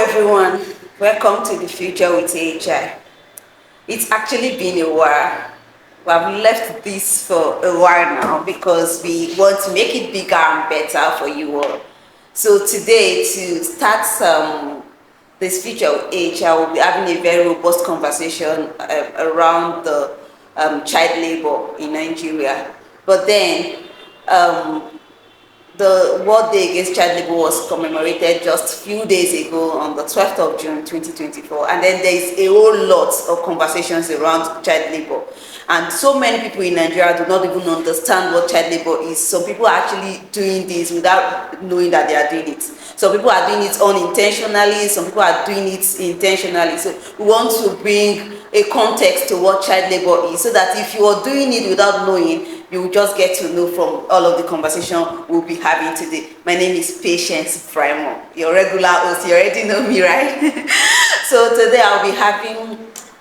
everyone, welcome to the future with AHI. It's actually been a while. We have left this for a while now because we want to make it bigger and better for you all. So today, to start this future with AHI, we'll be having a very robust conversation around the child labor in Nigeria. But then, the World Day Against Child Labor was commemorated just a few days ago on the 12th of June 2024, and then there is a whole lot of conversations around child labor, and so many people in Nigeria do not even understand what child labor is. Some people are actually doing this without knowing that they are doing it. Some people are doing it unintentionally, some people are doing it intentionally. So we want to bring a context to what child labor is, so that if you are doing it without knowing, you will just get to know from all of the conversation we'll be having today. My name is Patience Primo, your regular host. You already know me, right? So today I'll be having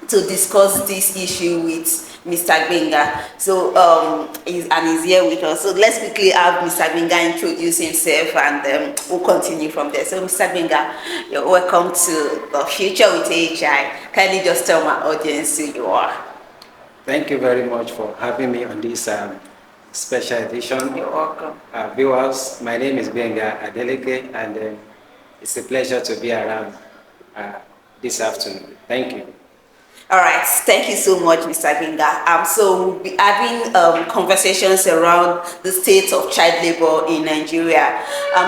to discuss this issue with Mr. Gbenga. So he's here with us. So let's quickly have Mr. Gbenga introduce himself, and we'll continue from there. So Mr. Gbenga, you're welcome to the future with AHI. Kindly just tell my audience who you are. Thank you very much for having me on this special edition. You're welcome. Viewers, my name is Gbenga Adeleke, and it's a pleasure to be around this afternoon. Thank you. All right, thank you so much, Mr. Gbenga. So we'll be having conversations around the state of child labor in Nigeria.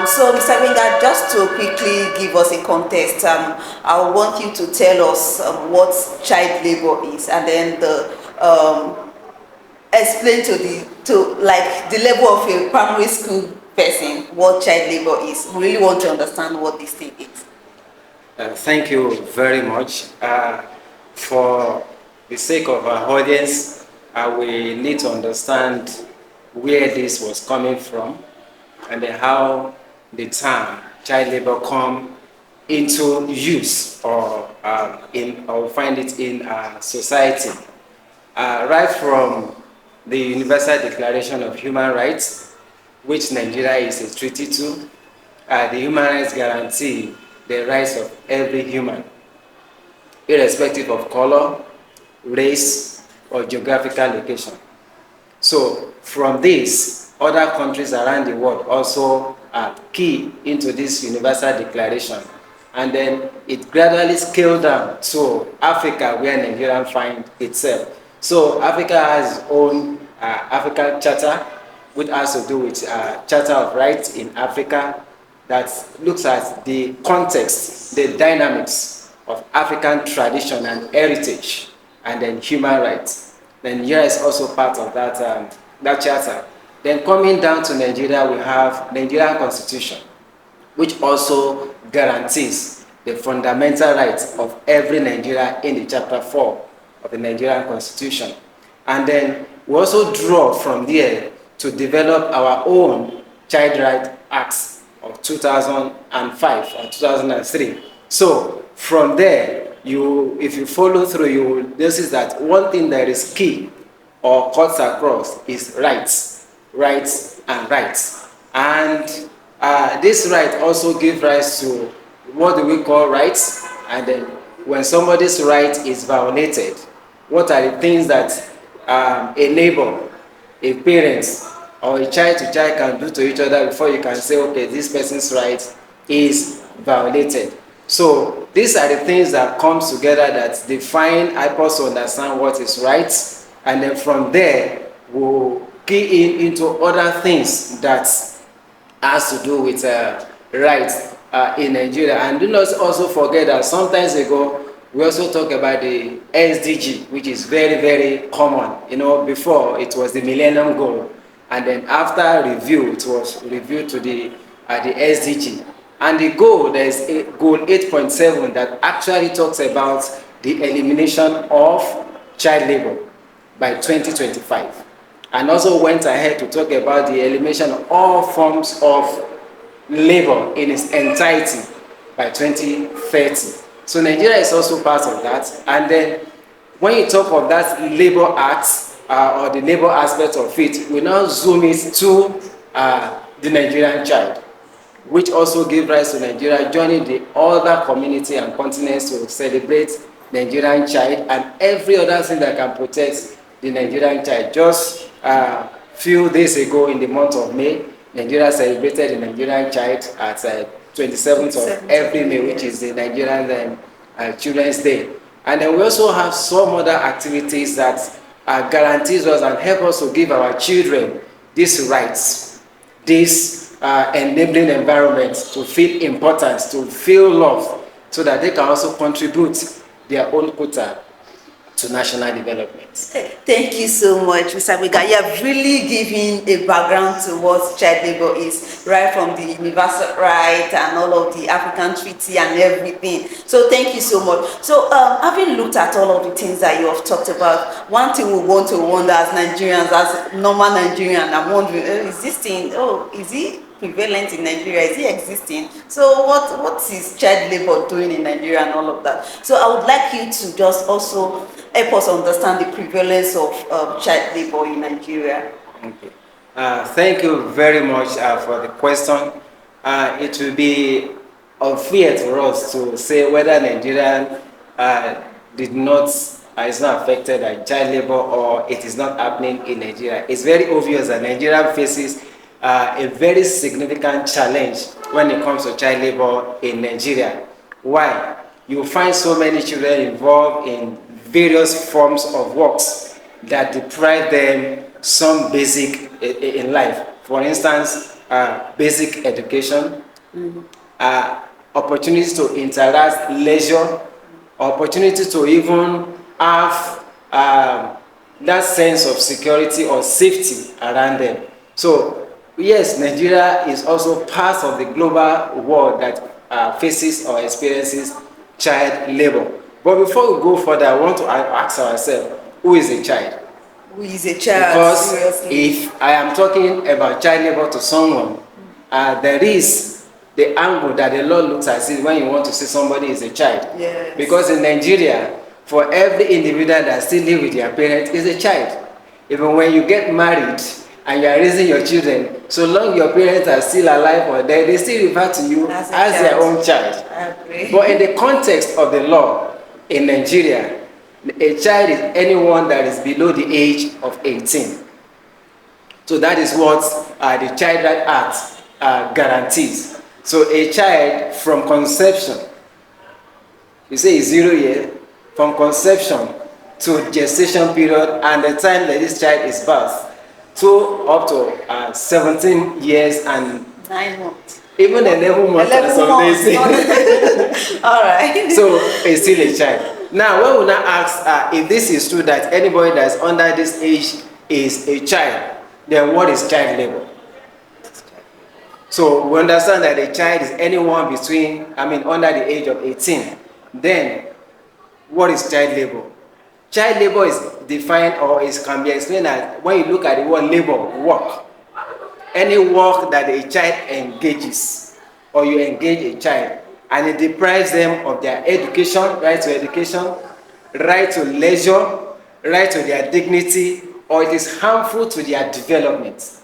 So Mr. Gbenga, just to quickly give us a context, I want you to tell us what child labor is, and then explain to the level of a primary school person what child labor is. We really want to understand what this thing is. Thank you very much. For the sake of our audience, we need to understand where this was coming from, and how the term child labor come into use, or find it in society. Right from the Universal Declaration of Human Rights, which Nigeria is a treaty to, the human rights guarantee the rights of every human, irrespective of color, race, or geographical location. So from this, other countries around the world also key into this Universal Declaration, and then it gradually scaled down to Africa, where Nigeria finds itself. So Africa has its own African Charter, which has to do with Charter of Rights in Africa, that looks at the context, the dynamics of African tradition and heritage, and then human rights. Then Nigeria is also part of that charter. Then coming down to Nigeria, we have Nigerian Constitution, which also guarantees the fundamental rights of every Nigerian in the Chapter 4 of the Nigerian Constitution. And then we also draw from there to develop our own Child Rights Acts of 2005 and 2003. So from there, if you follow through, you will notice that one thing that is key or cuts across is rights, rights, and rights. And this right also gives rise to what do we call rights, and then when somebody's right is violated, what are the things that a neighbor, a parent, or a child to child can do to each other before you can say, okay, this person's right is violated. So these are the things that comes together that define, help us understand what is right, and then from there we'll key into other things that has to do with rights in Nigeria. And do not also forget that sometimes ago we also talk about the SDG, which is very, very common. Before it was the Millennium Goal, and then after review, it was reviewed to the SDG. And the goal, there is a goal 8.7 that actually talks about the elimination of child labor by 2025. And also went ahead to talk about the elimination of all forms of labor in its entirety by 2030. So Nigeria is also part of that. And then when you talk of that labor act, or the labor aspect of it, we now zoom it to the Nigerian child. which also gave rise to Nigeria joining the other community and continents to celebrate Nigerian child and every other thing that can protect the Nigerian child. Just a few days ago in the month of May, Nigeria celebrated the Nigerian child at 27th of every May, which is the Nigerian Children's Day. And then we also have some other activities that guarantees us and help us to give our children these rights, this enabling environment to feel importance, to feel love, so that they can also contribute their own quota to national development. Thank you so much, Mr. Wiga. You have really given a background to what child labor is, right from the universal right and all of the African treaty and everything. So thank you so much. So having looked at all of the things that you have talked about, one thing we want to wonder as Nigerians, as normal Nigerian, I'm wondering, is this thing, is it prevalent in Nigeria? Is it existing? So what is child labor doing in Nigeria and all of that? So I would like you to just also help us understand the prevalence of child labor in Nigeria. Okay. Thank you very much for the question. It will be unfair to us to say whether Nigeria did not is not affected by child labor or it is not happening in Nigeria. It's very obvious that Nigeria faces a very significant challenge when it comes to child labor in Nigeria. Why? You find so many children involved in various forms of works that deprive them some basic in life. For instance, basic education, opportunities to interact, leisure, opportunity to even have that sense of security or safety around them. So yes, Nigeria is also part of the global world that faces or experiences child labor. But before we go further, I want to ask ourselves, who is a child? Who is a child? Because seriously? if I am talking about child labor to someone, there is the angle that the law looks at it when you want to say somebody is a child. Yes. Because in Nigeria, for every individual that still live with their parents is a child. Even when you get married and you are raising your children, so long your parents are still alive or dead, they still refer to you as their own child. But in the context of the law in Nigeria, a child is anyone that is below the age of 18. So that is what the Child Rights Act guarantees. So a child from conception, you say is 0 years, from conception to gestation period and the time that this child is birthed, to up to 17 years and 9 months. Even 11 months and some days. All right. So it's still a child. Now, when we now ask if this is true that anybody that's under this age is a child, then what is child labor? So we understand that a child is anyone under the age of 18. Then, what is child labor? Child labor is defined or can be explained as when you look at the word labor, work. Any work that a child engages or you engage a child and it deprives them of their education, right to leisure, right to their dignity, or it is harmful to their development,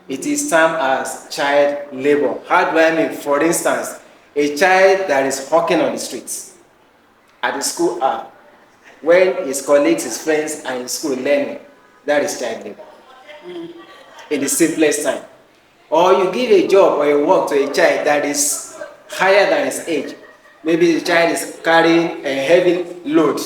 it is termed as child labor. How do I mean? For instance, a child that is hawking on the streets at the school hour, when his colleagues, his friends are in school learning, that is child labor. In the simplest time. Or you give a job or a work to a child that is higher than his age. Maybe the child is carrying a heavy load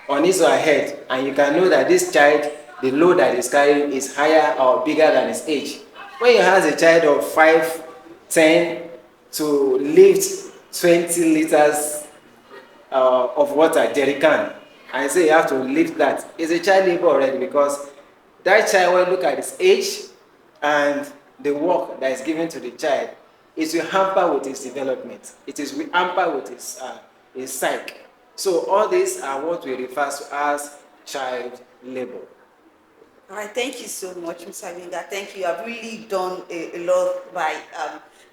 on his or her head, and you can know that this child, the load that is carrying is higher or bigger than his age. When you ask a child of 5, 10 to lift 20 liters of water, jerry can, and say you have to lift that, it's a child labor already, because that child, when you look at his age and the work that is given to the child, it will hamper with his development. It will hamper with his psyche. So all these are what we refer to as child labor. All right, thank you so much, Mr. Winga. Thank you. I've really done a lot by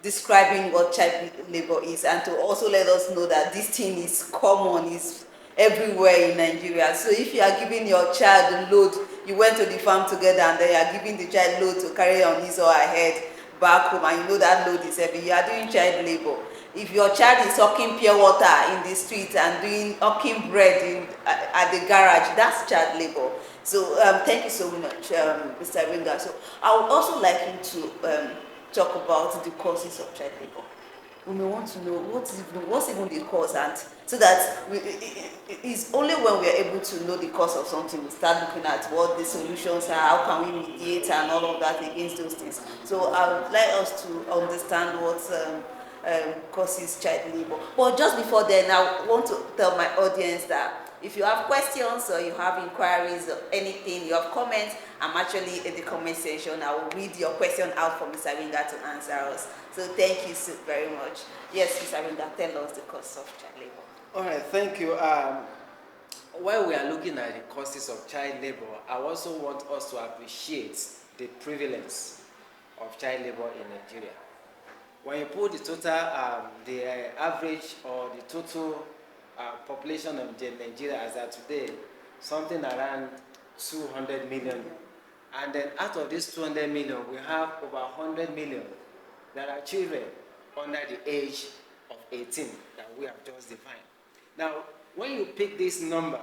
describing what child labor is, and to also let us know that this thing is common, is everywhere in Nigeria. So if you are giving your child a load, you went to the farm together and then you are giving the child load to carry on his or her head, back home and you know that load is heavy, you are doing child labor. If your child is hawking pure water in the street and doing hawking bread at the garage, that's child labor. So thank you so much, Mr. Ringa. So I would also like you to talk about the causes of child labor. We may want to know what's even the cause, and so that it's only when we are able to know the cause of something we start looking at what the solutions are, how can we mediate and all of that against those things. So I would like us to understand what causes child labor. But just before then, I want to tell my audience that if you have questions or you have inquiries or anything, you have comments, I'm actually in the comment section. I will read your question out for Mr. Ringa to answer us. So thank you so very much. Yes, Mr. Ringa, tell us the cause of child labor. All right, thank you. While we are looking at the causes of child labor, I also want us to appreciate the prevalence of child labor in Nigeria. When you put the total, the average or the total population of Nigeria as of today, something around 200 million. And then out of this 200 million, we have over 100 million that are children under the age of 18 that we have just defined. Now, when you pick this number,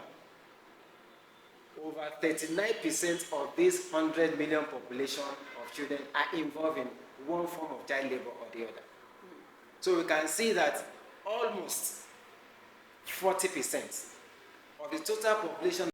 over 39% of this 100 million population of children are involved in one form of child labor or the other. So we can see that almost 40% of the total population